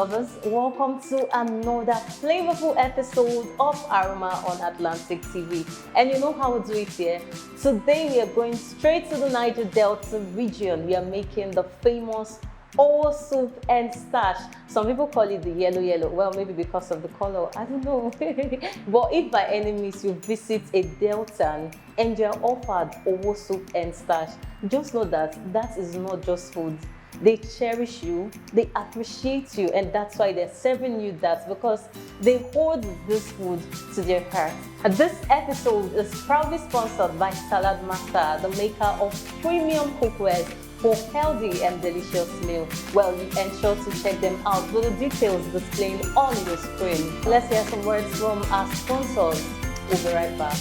lovers, welcome to another flavorful episode of Aroma on Atlantic TV. And you know how we do it here. Today we are going straight to the Niger Delta region. We are making the famous Owho Soup and Starch. Some people call it the yellow. Well, maybe because of the color, I don't know. But if by any means you visit a Delta and you're offered Owho Soup and Starch, just know that that is not just food. They cherish you, they appreciate you, and that's why they're serving you that, because they hold this food to their heart. This episode is proudly sponsored by Salad Master, the maker of premium cookware for healthy and delicious meal. Well, you ensure to check them out with the details displaying on your screen. Let's hear some words from our sponsors. We'll be right back.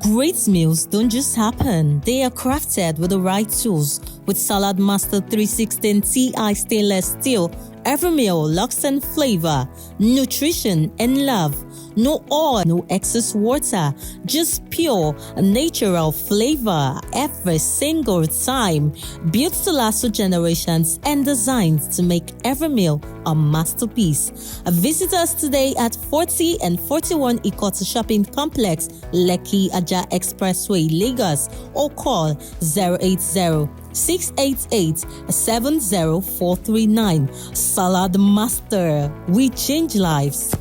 Great meals don't just happen. They are crafted with the right tools. With Salad Master 316 Ti stainless steel, every meal locks in flavor, nutrition, and love. No oil, no excess water, just pure, natural flavor every single time. Built to last for generations and designed to make every meal a masterpiece. Visit us today at 40 and 41 Ikoti Shopping Complex, Lekki Aja Expressway, Lagos, or call 080-688-70439. Salad Master, we change lives.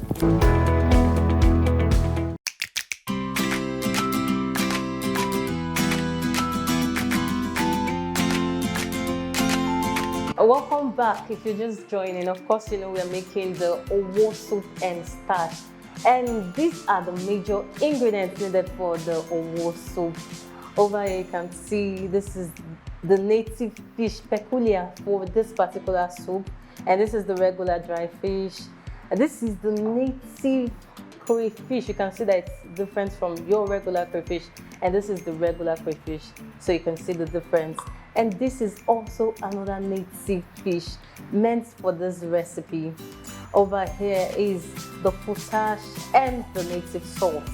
Welcome back. If you're just joining, of course, you know we are making the Owho Soup and Starch, and these are the major ingredients needed for the Owho soup. Over here you can see this is the native fish peculiar for this particular soup, and this is the regular dry fish. This is the native crayfish. You can see that it's different from your regular crayfish, and this is the regular crayfish, so you can see the difference. And this is also another native fish meant for this recipe. Over here is the potash and the native salt,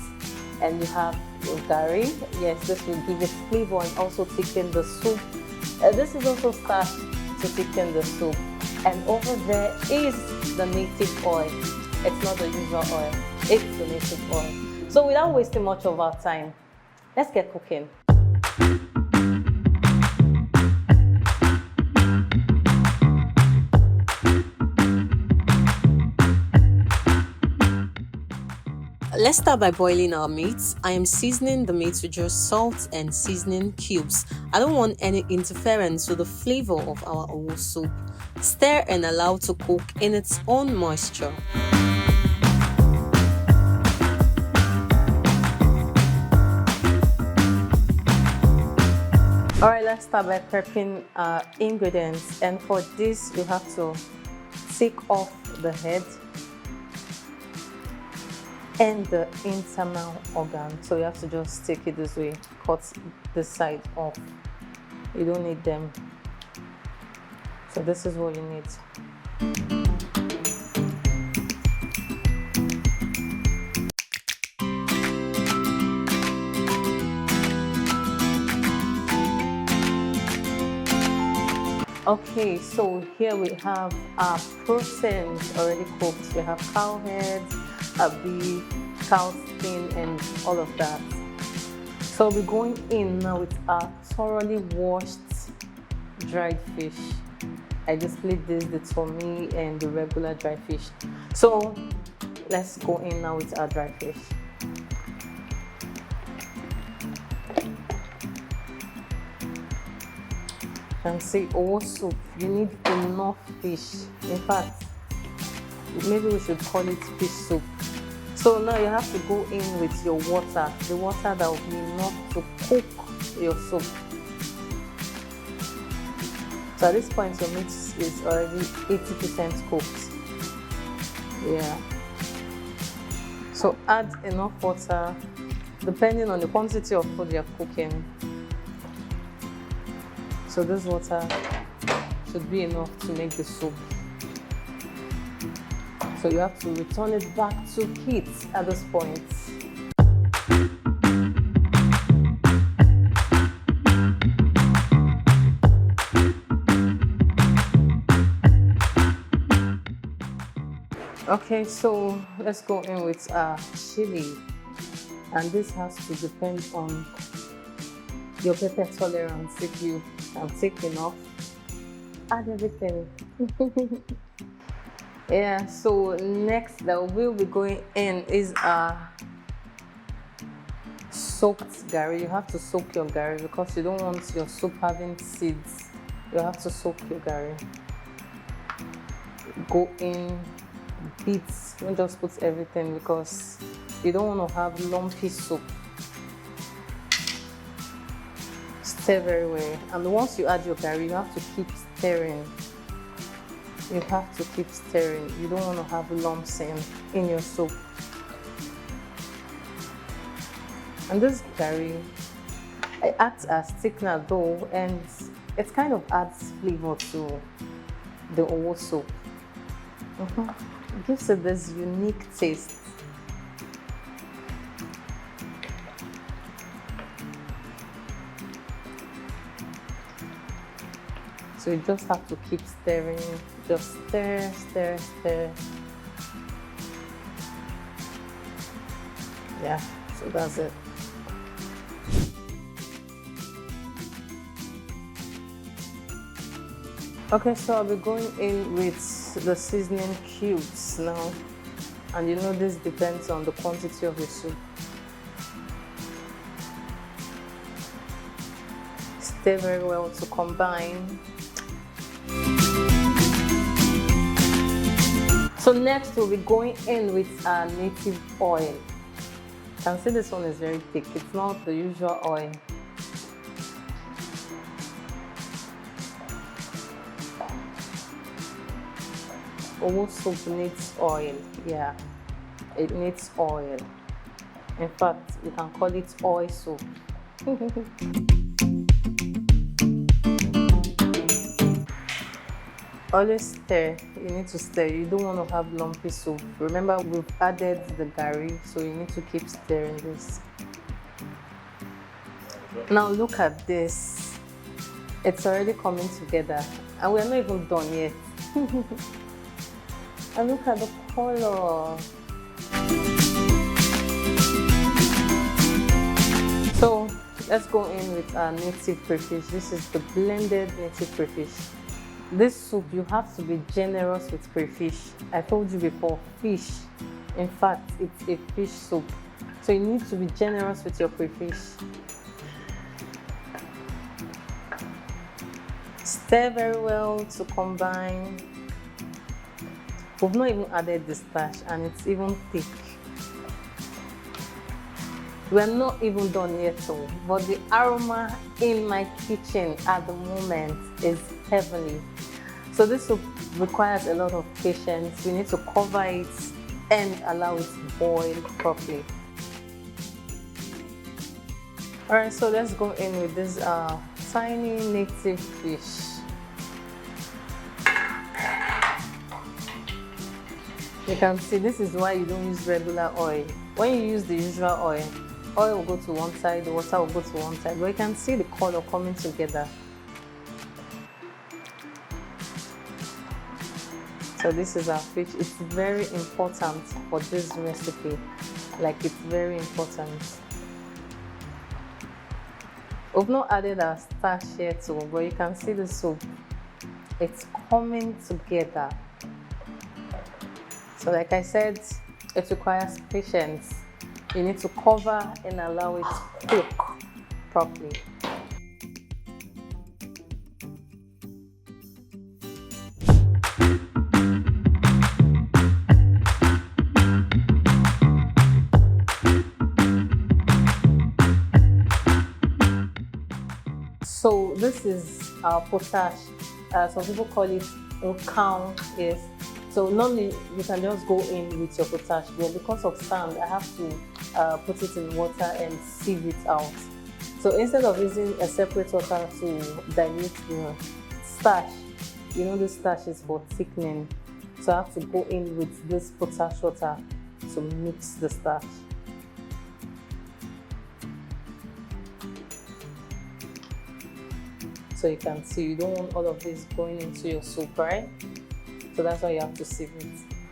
and you have your Garri. Yes, this will give it flavor and also thicken the soup. This is also starch to thicken the soup. And over there is the native oil. It's not the usual oil, it's the native oil. So without wasting much of our time, let's get cooking. Let's start by boiling our meat. I am seasoning the meat with just salt and seasoning cubes. I don't want any interference with the flavor of our Owho soup. Stir and allow to cook in its own moisture. Alright, let's start by prepping our ingredients, and for this you have to take off the head and the internal organ. So you have to just take it this way, cut this side off. You don't need them. So this is what you need. Okay, so here we have our proteins already cooked. We have cow head, beef, cow skin, and all of that. So we're going in now with our thoroughly washed dried fish. I displayed this, the Tomi and the regular dry fish. So let's go in now with our dry fish. You can see Owho soup, you need enough fish. In fact, maybe we should call it fish soup. So now you have to go in with your water, the water that will be enough to cook your soup. So at this point your meat is already 80% cooked. Yeah. So add enough water depending on the quantity of food you're cooking. So this water should be enough to make the soup. So you have to return it back to heat at this point. Okay, so let's go in with chili, and this has to depend on your pepper tolerance. If you can take enough, add everything. Yeah, so next that we'll be going in is soaked Garri. You have to soak your Garri because you don't want your soup having seeds. You have to soak your Garri. Go in bits, don't just put everything because you don't want to have lumpy soup. Stir very well, and once you add your Garri, you have to keep stirring. You have to keep stirring. You don't want to have lumps in your soup. And this Garri, it acts as thickener though, and it kind of adds flavor to the Owho soup. It gives it this unique taste. So you just have to keep stirring. Just stir, stir, stir. Yeah, so that's it. Okay, so I'll be going in with the seasoning cubes now. And you know this depends on the quantity of your soup. Stir very well to combine. So next we'll be going in with our native oil. You can see this one is very thick. It's not the usual oil. Owho soup needs oil. Yeah, it needs oil. In fact, you can call it oil soup. Always stir. You need to stir. You don't want to have lumpy soup. Remember, we've added the Garri, so you need to keep stirring this. Now look at this. It's already coming together, and we're not even done yet. And look at the color. So let's go in with our native crayfish. This is the blended native crayfish. This soup, you have to be generous with crayfish. I told you before, fish. In fact, it's a fish soup. So you need to be generous with your crayfish. Stir very well to combine. We've not even added the starch, and it's even thick. We're not even done yet though, but the aroma in my kitchen at the moment is heavenly. So this soup requires a lot of patience. We need to cover it and allow it to boil properly. Alright, so let's go in with this tiny native fish. You can see this is why you don't use regular oil. When you use the usual oil will go to one side, the water will go to one side, but you can see the color coming together. So this is our fish. It's very important for this recipe. Like, it's very important. We've not added our starch yet too, but you can see the soup. It's coming together. So like I said, it requires patience. You need to cover and allow it to cook properly. So this is our potash. Some people call it Owho. Yes. So normally you can just go in with your potash, but because of sand, I have to put it in water and sieve it out. So instead of using a separate water to dilute the starch, you know the starch is for thickening. So I have to go in with this potash water to mix the starch. So you can see you don't want all of this going into your soup, right? So that's why you have to sieve it.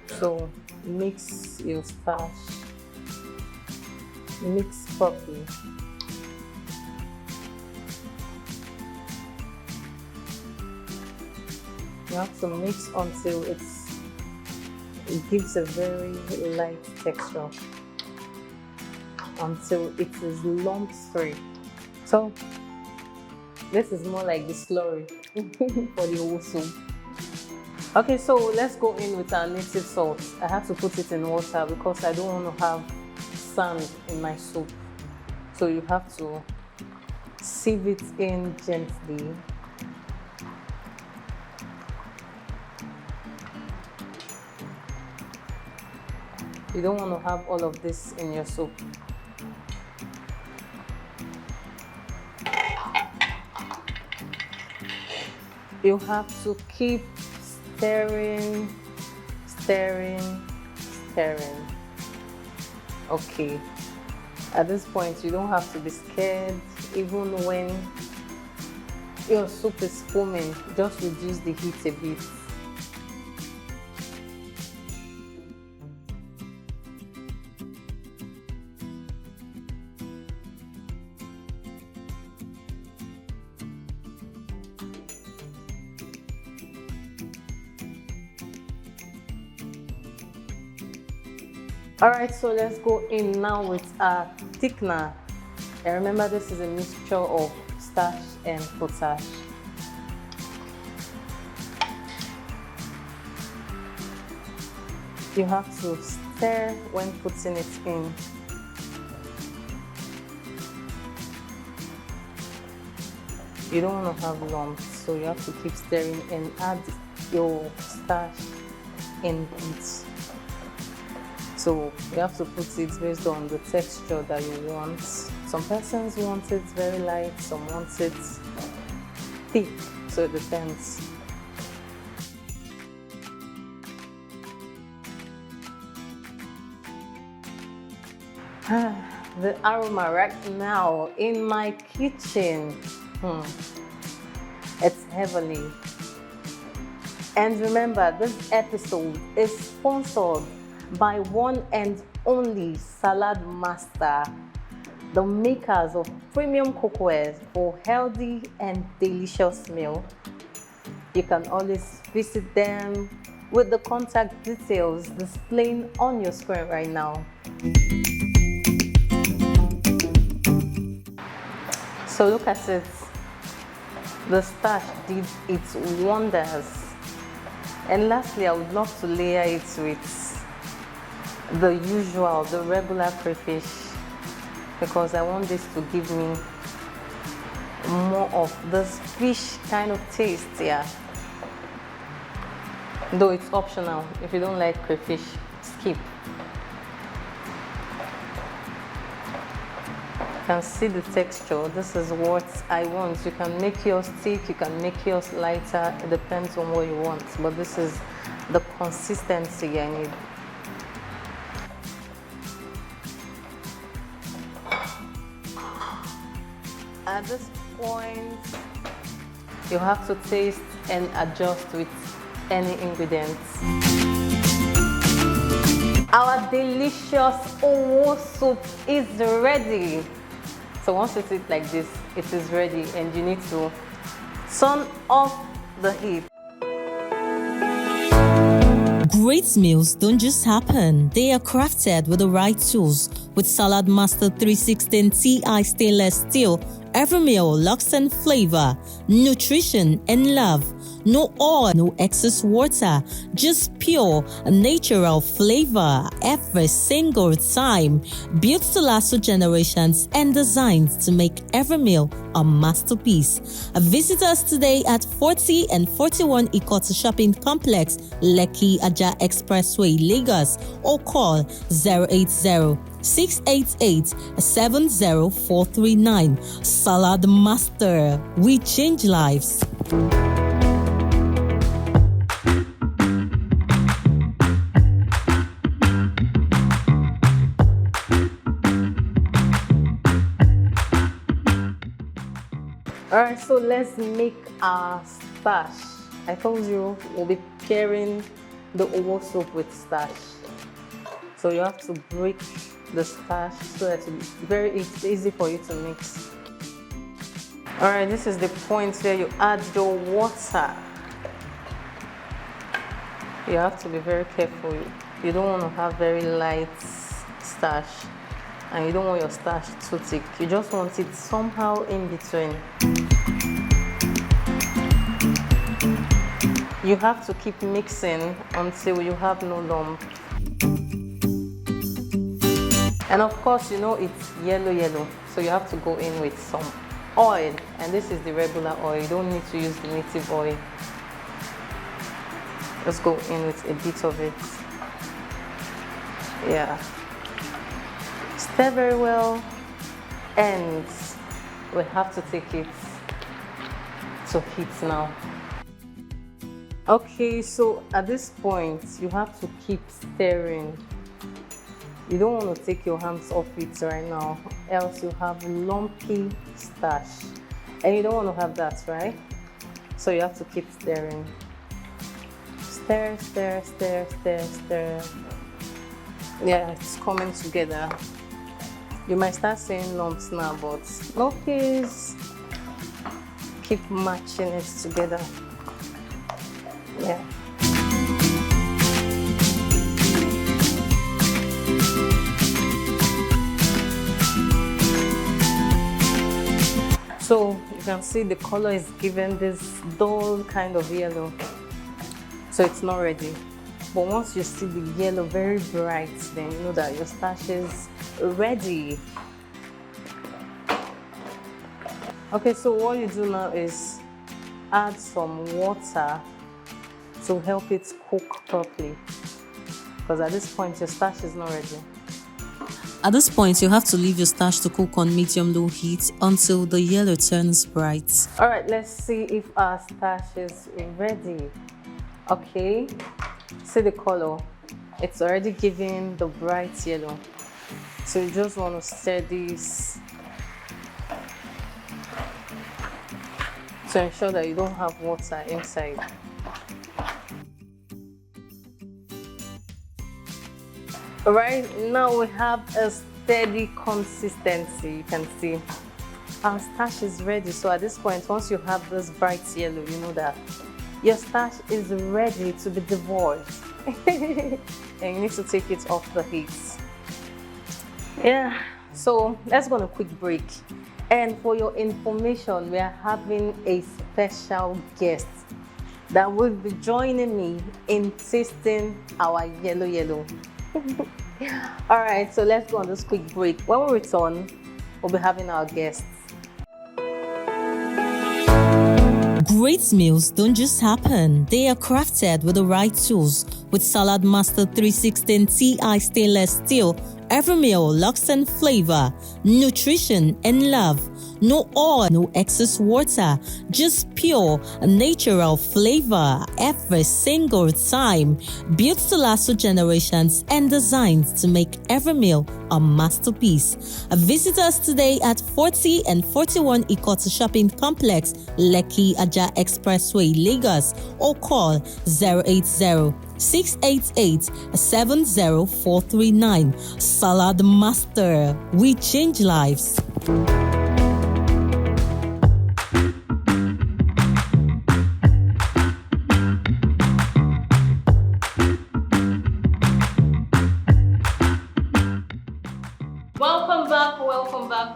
So mix your starch, mix properly. You have to mix until it gives a very light texture, until it is lumps free. So this is more like the slurry for the Owho soup. Okay, so let's go in with our native salt. I have to put it in water because I don't want to have sand in my soup. So you have to sieve it in gently. You don't want to have all of this in your soup. You have to keep stirring, stirring, stirring. Okay. At this point, you don't have to be scared. Even when your soup is foaming, just reduce the heat a bit. Alright, so let's go in now with our thickener. And remember, this is a mixture of starch and potash. You have to stir when putting it in. You don't want to have lumps, so you have to keep stirring and add your starch in bits. So you have to put it based on the texture that you want. Some persons want it very light, some want it thick, so it depends. The aroma right now in my kitchen, it's heavenly. And remember, this episode is sponsored by one and only Salad Master, the makers of premium cookware for healthy and delicious meal. You can always visit them with the contact details displaying on your screen right now. So look at it. The starch did its wonders. And lastly, I would love to layer it with the regular crayfish, because I want this to give me more of this fish kind of taste, yeah. Though it's optional. If you don't like crayfish, skip. You can see the texture. This is what I want. You can make yours thick, you can make yours lighter. It depends on what you want, but this is the consistency I need. At this point, you have to taste and adjust with any ingredients. Our delicious Owho soup is ready. So once you see it like this, it is ready, and you need to turn off the heat. Great meals don't just happen. They are crafted with the right tools. With Salad Master 316 Ti stainless steel, every meal locks in flavor, nutrition, and love. No oil, no excess water, just pure, natural flavor every single time. Built to last for generations and designed to make every meal a masterpiece. Visit us today at 40 and 41 Ikotsu Shopping Complex, Lekki Aja Expressway, Lagos, or call 080-688-70439. Salad Master. We change lives. Alright, so let's make our starch. I told you we'll be pairing the Owho soup with starch. So you have to break the starch so that it's easy for you to mix. All right, this is the point where you add your water. You have to be very careful. You don't want to have very light starch, and you don't want your starch too thick. You just want it somehow in between. You have to keep mixing until you have no lump. And of course, you know it's yellow, so you have to go in with some oil, and this is the regular oil. You don't need to use the native oil. Just go in with a bit of it. Yeah. Stir very well, and we have to take it to heat now. Okay, so at this point, you have to keep stirring. You don't want to take your hands off it right now, else you have lumpy starch. And you don't want to have that, right? So you have to keep stirring. Stir, stir, stir, stir, stir. Yeah, it's coming together. You might start seeing lumps now, but no, please. Keep matching it together. Yeah. So you can see the color is given this dull kind of yellow. So it's not ready. But once you see the yellow very bright, then you know that your starch is ready. Okay, so what you do now is add some water to help it cook properly. Because at this point, your starch is not ready. At this point, you have to leave your starch to cook on medium-low heat until the yellow turns bright. All right, let's see if our starch is ready. Okay, see the color. It's already giving the bright yellow. So you just want to stir this to ensure that you don't have water inside. All right, now we have a steady consistency. You can see our starch is ready. So at this point, once you have this bright yellow, you know that your starch is ready to be devoured. And you need to take it off the heat. Yeah, so let's go on a quick break. And for your information, we are having a special guest that will be joining me in tasting our yellow. All right, so let's go on this quick break. When we return, we'll be having our guests. Great meals don't just happen. They are crafted with the right tools. With Salad Master 316 Ti stainless steel, every meal locks in flavor, nutrition, and love. No oil, no excess water, just pure natural flavor every single time. Built to last for generations and designed to make every meal a masterpiece. Visit us today at 40 and 41 Ikota Shopping Complex, Lekki Aja Expressway, Lagos, or call 080-688-70439. Salad Master, we change lives.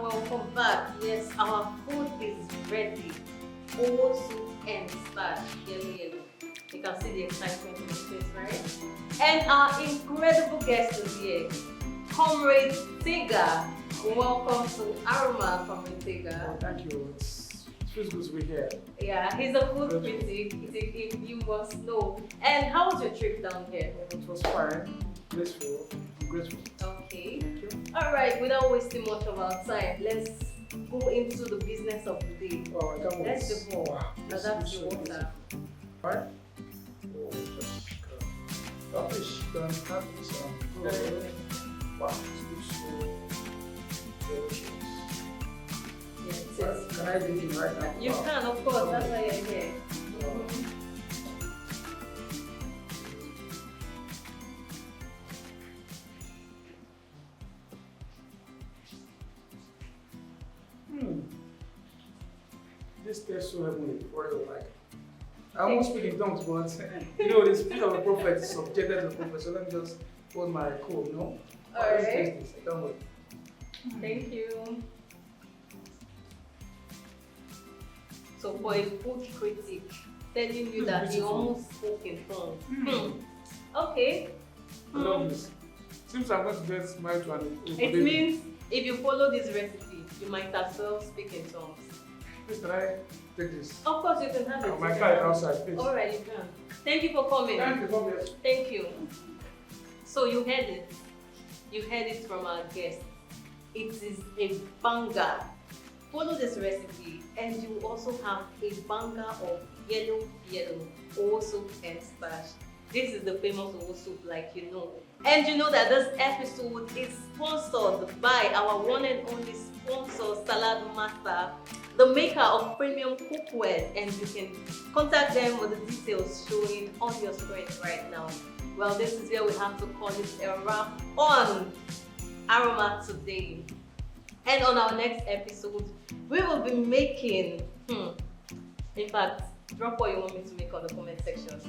Welcome back. Yes, our food is ready. Owho soup and starch, yellow. You can see the excitement in his face, right? And our incredible guest is here, Comrade Tiga. Welcome to Aroma, Comrade Tiga. Thank you. It feels good to be here. Yeah, he's a food critic, if you must know. And how was your trip down here? It was fine. Grateful. I'm grateful. Okay. Thank you. All right, without wasting much of our time, let's go into the business of the day. Oh, I can't wait. That's the ball. Wow. Now that's the water. Alright. Oh, just that fish can have this one. Wow, it looks so delicious. Yes, Can I dig in right now? you can, of course, that's why you're here. this tastes so heavenly for real. Like, I won't speak in tongues, but you know, the spirit of a prophet is subjected to the prophet. So let me just hold my cool, you know? Alright. Let's taste this. I can't wait. Thank you. So for a food critic telling you that he almost spoke in tongues. Okay. I love this. Seems I'm going to get married to an It means if you follow this recipe, you might as well speak in tongues. Please, can I take this? Of course, you can have it. My car is outside, please. Alright, you can. Thank you for coming. Thank you, God bless. Thank you. So you heard it. You heard it from our guest. It is a banger. Follow this recipe and you also have a banger of yellow Owho Soup and Starch. This is the famous Owho soup, like you know. And you know that this episode is sponsored by our one and only sponsor, Salad Master, the maker of premium cookware, and you can contact them with the details showing on your screen right now. Well, this is where we have to call it a wrap on Aroma today. And on our next episode, we will be making, in fact, drop what you want me to make on the comment section.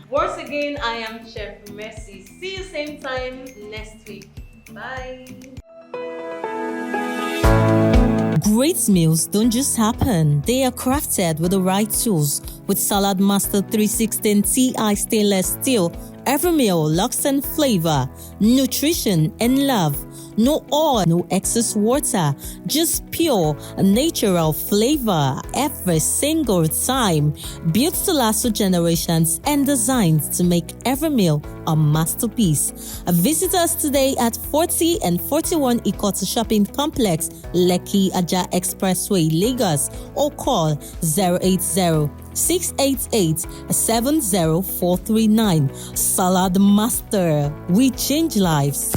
Once again, I am Chef Mercy. See you same time next week. Bye. Great meals don't just happen. They are crafted with the right tools. With Salad Master 316 Ti stainless steel, every meal locks in flavor, nutrition, and love. No oil, no excess water, just pure, natural flavor every single time. Built to last for generations and designed to make every meal a masterpiece. Visit us today at 40 and 41 Ikotsu Shopping Complex, Lekki Aja Expressway, Lagos, or call 080-688-70439. Salad Master. We change lives.